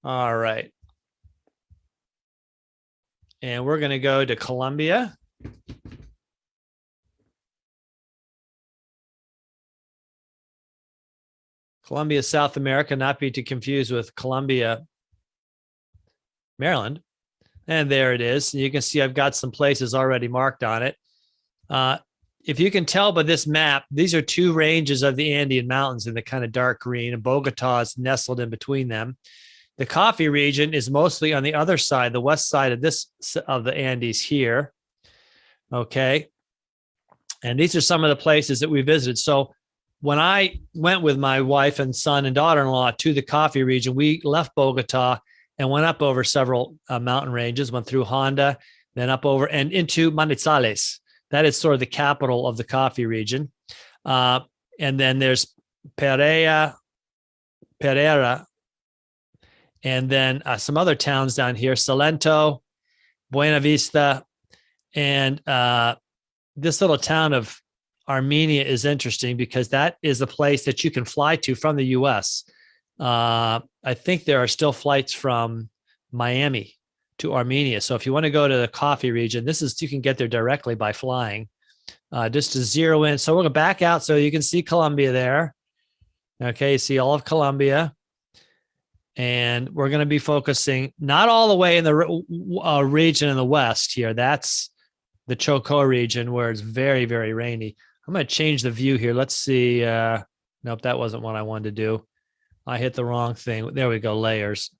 All right. And we're going to go to Colombia. Colombia, South America, not be to confuse with Columbia, Maryland. And there it is. You can see I've got some places already marked on it. If you can tell by this map, these are two ranges of the Andean Mountains in the kind of dark green, and Bogota is nestled in between them. The coffee region is mostly on the other side, the west side of the Andes here. Okay. And these are some of the places that we visited. So when I went with my wife and son and daughter-in-law to the coffee region, we left Bogota and went up over several mountain ranges, went through Honda, then up over and into Manizales. That is sort of the capital of the coffee region. And then there's Pereira, and then some other towns down here, Salento, Buena Vista, and this little town of Armenia is interesting because that is a place that you can fly to from the U.S. I think there are still flights from Miami to Armenia. So if you want to go to the coffee region, you can get there directly by flying. Just to zero in. So we're going to back out so you can see Colombia there. Okay, you see all of Colombia. And we're going to be focusing not all the way in the region in the west here. That's the Chocó region where it's very, very rainy. I'm going to change the view here. Let's see. Nope, that wasn't what I wanted to do. I hit the wrong thing. There we go, layers.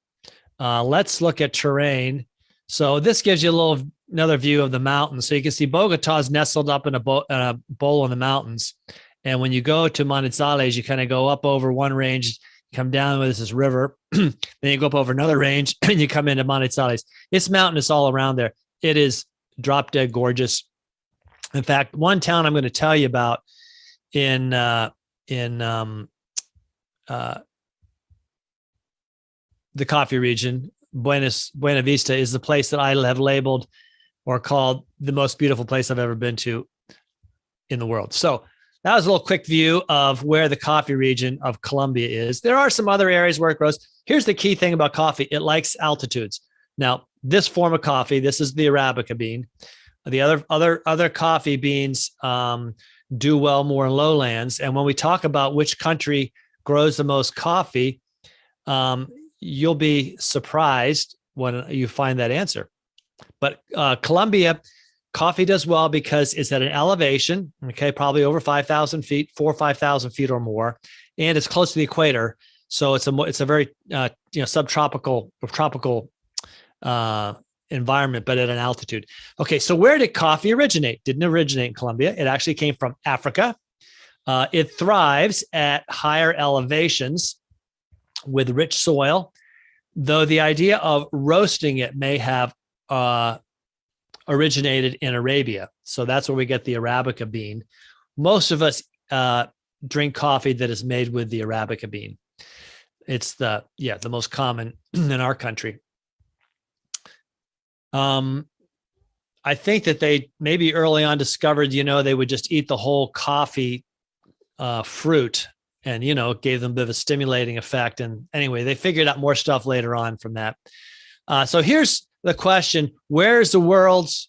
Let's look at terrain. So this gives you another view of the mountains. So you can see Bogota is nestled up in a bowl in the mountains. And when you go to Manizales, you kind of go up over one range, come down with this river, then you go up over another range and you come into Manizales. It's mountainous all around there. It is drop dead gorgeous. In fact, one town I'm going to tell you about in the coffee region, Buena Vista, is the place that I have labeled or called the most beautiful place I've ever been to in the world. So that was a little quick view of where the coffee region of Colombia is. There are some other areas where it grows. Here's the key thing about coffee. It likes altitudes. Now, this form of coffee, this is the Arabica bean. The other coffee beans do well more in lowlands. And when we talk about which country grows the most coffee, you'll be surprised when you find that answer. But Colombia, coffee does well because it's at an elevation, okay, probably over 5,000 feet, 4,000 or 5,000 feet or more, and it's close to the equator. So it's a very subtropical or tropical environment, but at an altitude. Okay, so where did coffee originate? Didn't originate in Colombia. It actually came from Africa. It thrives at higher elevations with rich soil, though the idea of roasting it may have originated in Arabia. So that's where we get the Arabica bean. Most of us drink coffee that is made with the Arabica bean. It's the most common in our country. I think that they maybe early on discovered, they would just eat the whole coffee fruit and, gave them a bit of a stimulating effect. And anyway, they figured out more stuff later on from that. So here's the question. Where's most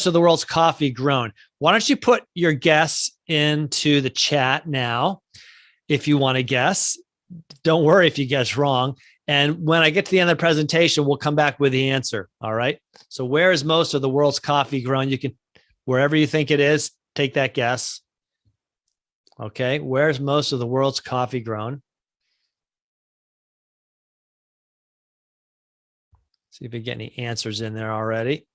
of the world's coffee grown? Why don't you put your guess into the chat now if you want to guess? Don't worry if you guess wrong. And when I get to the end of the presentation, we'll come back with the answer. All right. So where is most of the world's coffee grown? You can, wherever you think it is, take that guess. Okay. Where's most of the world's coffee grown? See if we get any answers in there already.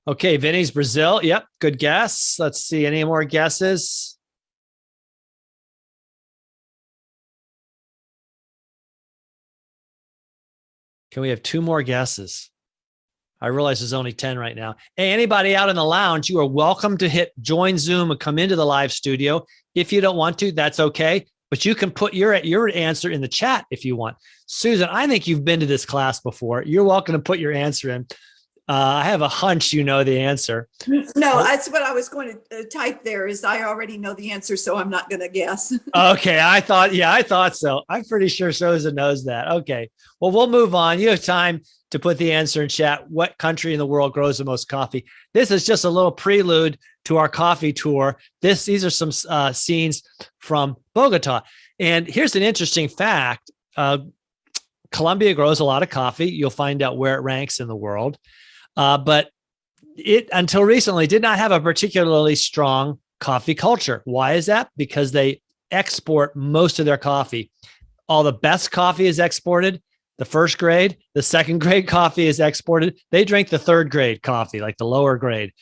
Okay, Vinny's Brazil. Yep, good guess. Let's see, any more guesses? Can we have two more guesses? I realize there's only 10 right now. Hey, anybody out in the lounge, you are welcome to hit join Zoom and come into the live studio. If you don't want to, that's okay. But you can put your answer in the chat if you want. Susan, I think you've been to this class before. You're welcome to put your answer in. I have a hunch you know the answer. No, that's what I was going to type there is I already know the answer, so I'm not going to guess. Okay, I thought so. I'm pretty sure Sosa knows that. Okay, well, we'll move on. You have time to put the answer in chat. What country in the world grows the most coffee? This is just a little prelude to our coffee tour. These are some scenes from Bogota. And here's an interesting fact. Colombia grows a lot of coffee. You'll find out where it ranks in the world. But it, until recently, did not have a particularly strong coffee culture. Why is that? Because they export most of their coffee. All the best coffee is exported. The first grade, the second grade coffee is exported. They drink the third grade coffee, like the lower grade.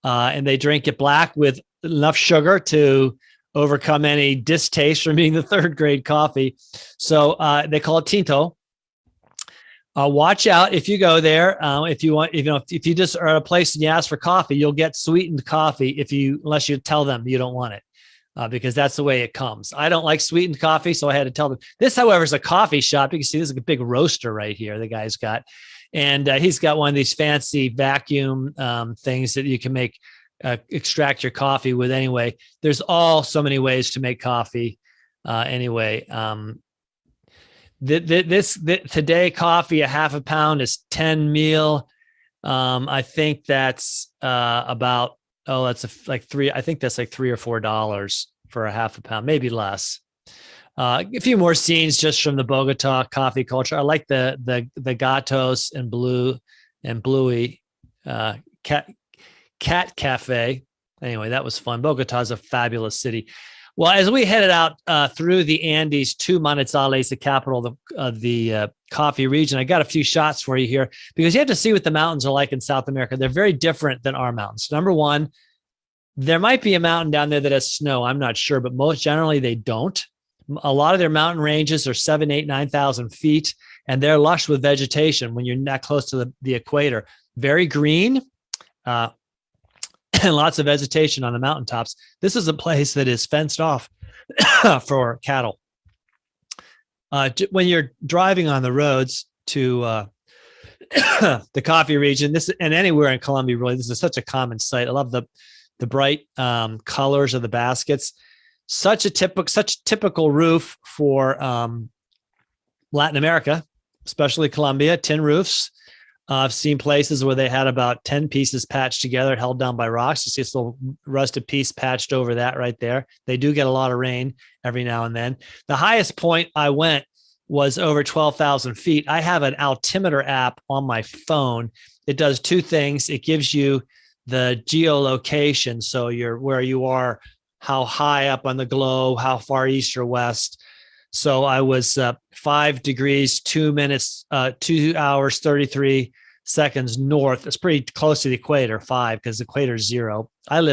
And they drink it black with enough sugar to overcome any distaste from being the third grade coffee. So they call it tinto. Watch out if you go there. If you just are at a place and you ask for coffee, you'll get sweetened coffee unless you tell them you don't want it. Because that's the way it comes. I don't like sweetened coffee, so I had to tell them. This, however, is a coffee shop. You can see this is a big roaster right here the guy's got. And he's got one of these fancy vacuum things that you can extract your coffee with anyway. There's so many ways to make coffee anyway. Today coffee, a half a pound is 10 meal. I think that's about, that's like $3 or $4 for a half a pound, maybe less. A few more scenes just from the Bogota coffee culture. I like the Gatos and Bluey cat cafe. Anyway, that was fun. Bogota is a fabulous city. Well, as we headed out through the Andes to Manizales, the capital of the coffee region, I got a few shots for you here because you have to see what the mountains are like in South America. They're very different than our mountains. Number one, there might be a mountain down there that has snow. I'm not sure, but most generally they don't. A lot of their mountain ranges are 7,000, 8,000, 9,000 feet, and they're lush with vegetation when you're not close to the equator. Very green. And lots of vegetation on the mountaintops. This is a place that is fenced off for cattle. When you're driving on the roads to the coffee region, and anywhere in Colombia, really, this is such a common sight. I love the bright colors of the baskets. Such typical roof for Latin America, especially Colombia. Tin roofs. I've seen places where they had about 10 pieces patched together, held down by rocks. You see this little rusted piece patched over that right there. They do get a lot of rain every now and then. The highest point I went was over 12,000 feet. I have an altimeter app on my phone. It does two things. It gives you the geolocation, so where you are, how high up on the globe, how far east or west. So I was 5 degrees, 2 minutes, 2 hours, 33 seconds north. It's pretty close to the equator, 5, because the equator is 0. I live